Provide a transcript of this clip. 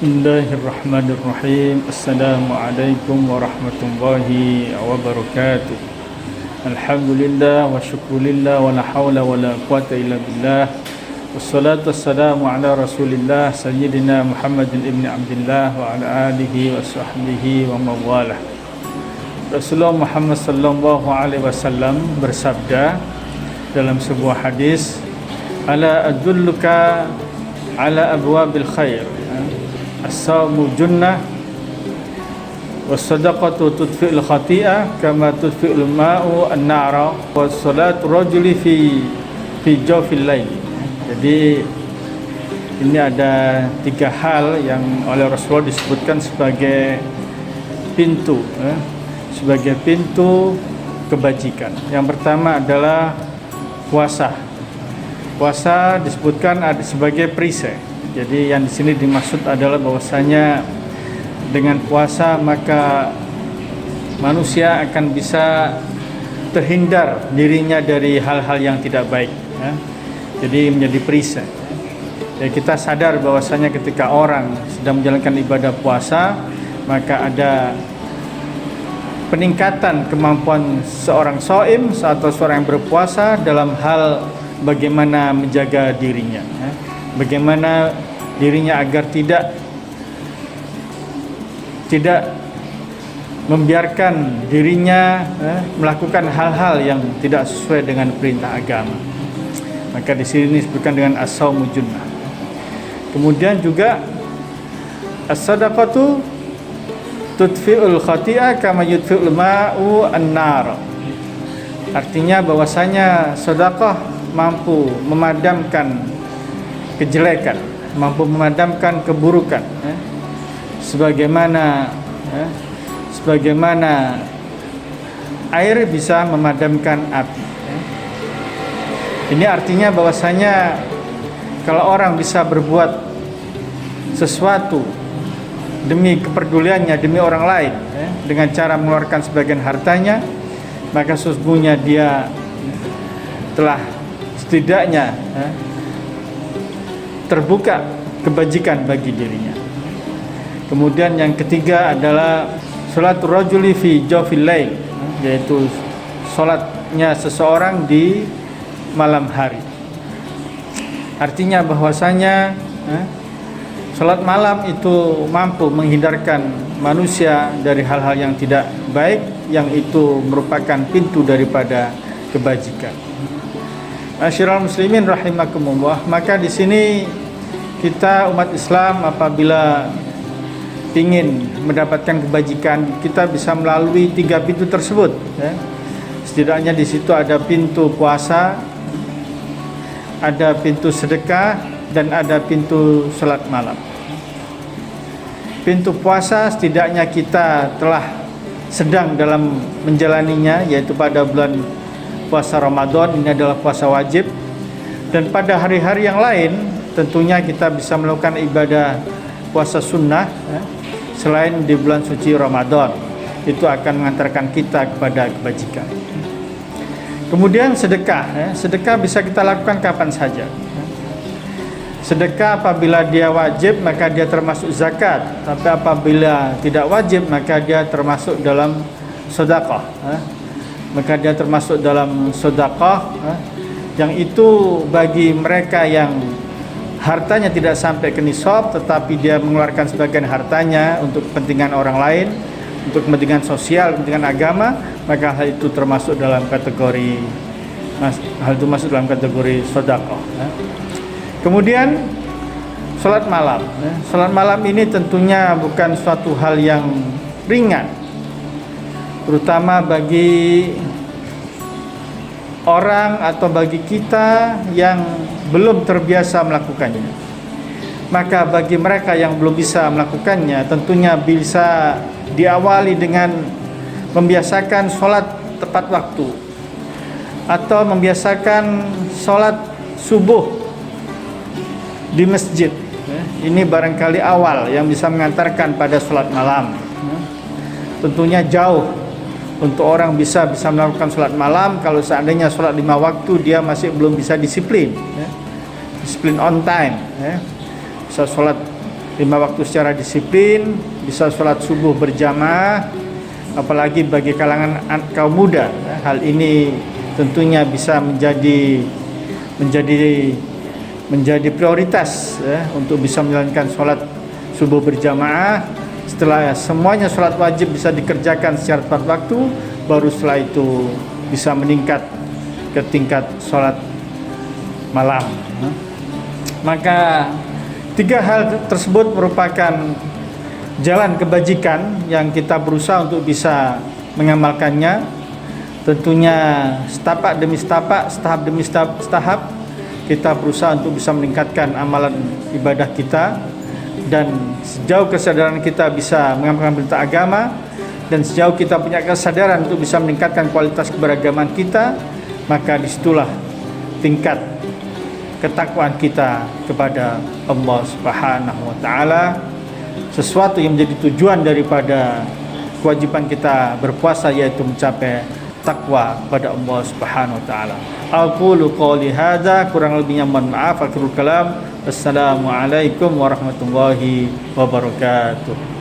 Bismillahirrahmanirrahim. Assalamualaikum warahmatullahi wabarakatuh. Alhamdulillah wa syukurillah wa la hawla wa la quwata illa billah. Wassalatu wassalamu ala rasulillah Sayyidina Muhammadin ibn Abdillah wa ala alihi wa sahbihi wa mawalah. Rasulullah Muhammad sallallahu alaihi wasallam bersabda dalam sebuah hadis, ala adulluka ala abwabil khair, as-sawmu junnah was-sadaqatu tudfi'ul khati'ah kama tudfi'ul ma'u an-nara was-salatu rajuli fi jawfil lail. Jadi ini ada tiga hal yang oleh Rasulullah disebutkan sebagai pintu sebagai pintu kebajikan. Yang pertama adalah puasa. Puasa disebutkan ada sebagai perisai. Jadi yang di sini dimaksud adalah bahwasanya dengan puasa maka manusia akan bisa terhindar dirinya dari hal-hal yang tidak baik. Jadi menjadi perisai. Ya, kita sadar bahwasanya ketika orang sedang menjalankan ibadah puasa maka ada peningkatan kemampuan seorang shaim atau seorang yang berpuasa dalam hal bagaimana menjaga dirinya. Bagaimana dirinya agar tidak membiarkan dirinya melakukan hal-hal yang tidak sesuai dengan perintah agama. Maka di sini disebutkan dengan as-sawmu junnah. Kemudian juga as-sadaqatu tudfi'ul khati'ah kama yudfi'ul ma'u an-nar. Artinya bahwasanya sedekah mampu memadamkan kejelekan, mampu memadamkan keburukan, sebagaimana air bisa memadamkan api. Ini artinya bahwasanya kalau orang bisa berbuat sesuatu demi kepeduliannya, demi orang lain, dengan cara mengeluarkan sebagian hartanya, maka sesungguhnya dia telah setidaknya terbuka kebajikan bagi dirinya. Kemudian yang ketiga adalah sholatul rajuli fi jawfil lail, yaitu sholatnya seseorang di malam hari. Artinya bahwasanya sholat malam itu mampu menghindarkan manusia dari hal-hal yang tidak baik, yang itu merupakan pintu daripada kebajikan. Masyiral muslimin rahimakumullah. Maka di sini kita umat Islam apabila ingin mendapatkan kebajikan, kita bisa melalui tiga pintu tersebut. Setidaknya di situ ada pintu puasa, ada pintu sedekah, dan ada pintu salat malam. Pintu puasa setidaknya kita telah sedang dalam menjalaninya, yaitu pada bulan puasa Ramadan, ini adalah puasa wajib. Dan pada hari-hari yang lain tentunya kita bisa melakukan ibadah puasa sunnah selain di bulan suci Ramadan. Itu akan mengantarkan kita kepada kebajikan. Kemudian sedekah. Sedekah bisa kita lakukan kapan saja. Sedekah apabila dia wajib maka dia termasuk zakat, tapi apabila tidak wajib maka dia termasuk dalam sedekah. Maka dia termasuk dalam sedekah yang itu bagi mereka yang hartanya tidak sampai ke nisab tetapi dia mengeluarkan sebagian hartanya untuk kepentingan orang lain, untuk kepentingan sosial, kepentingan agama, maka hal itu termasuk dalam kategori sedekah. Kemudian salat malam. Salat malam ini tentunya bukan suatu hal yang ringan, terutama bagi orang atau bagi kita yang belum terbiasa melakukannya. Maka bagi mereka yang belum bisa melakukannya, tentunya bisa diawali dengan membiasakan sholat tepat waktu, atau membiasakan sholat subuh di masjid. Ini barangkali awal yang bisa mengantarkan pada sholat malam. Tentunya jauh untuk orang bisa melakukan sholat malam kalau seandainya sholat 5 waktu dia masih belum bisa disiplin on time, bisa sholat 5 waktu secara disiplin, bisa sholat subuh berjamaah, apalagi bagi kalangan kaum muda. Hal ini tentunya bisa menjadi prioritas untuk bisa menjalankan sholat subuh berjamaah. Setelah semuanya sholat wajib bisa dikerjakan secara tepat waktu, baru setelah itu bisa meningkat ke tingkat sholat malam. Maka 3 hal tersebut merupakan jalan kebajikan yang kita berusaha untuk bisa mengamalkannya. Tentunya setapak demi setapak, tahap demi tahap, kita berusaha untuk bisa meningkatkan amalan ibadah kita, dan sejauh kesadaran kita bisa mengamalkan perintah agama, dan sejauh kita punya kesadaran untuk bisa meningkatkan kualitas keberagaman kita, maka disitulah tingkat ketakwaan kita kepada Allah Subhanahu wa taala, sesuatu yang menjadi tujuan daripada kewajiban kita berpuasa, yaitu mencapai takwa pada Allah Subhanahu wa taala. Aqulu qouli hadza, kurang lebihnya mohon maaf. Akhirul kalam, assalamualaikum warahmatullahi wabarakatuh.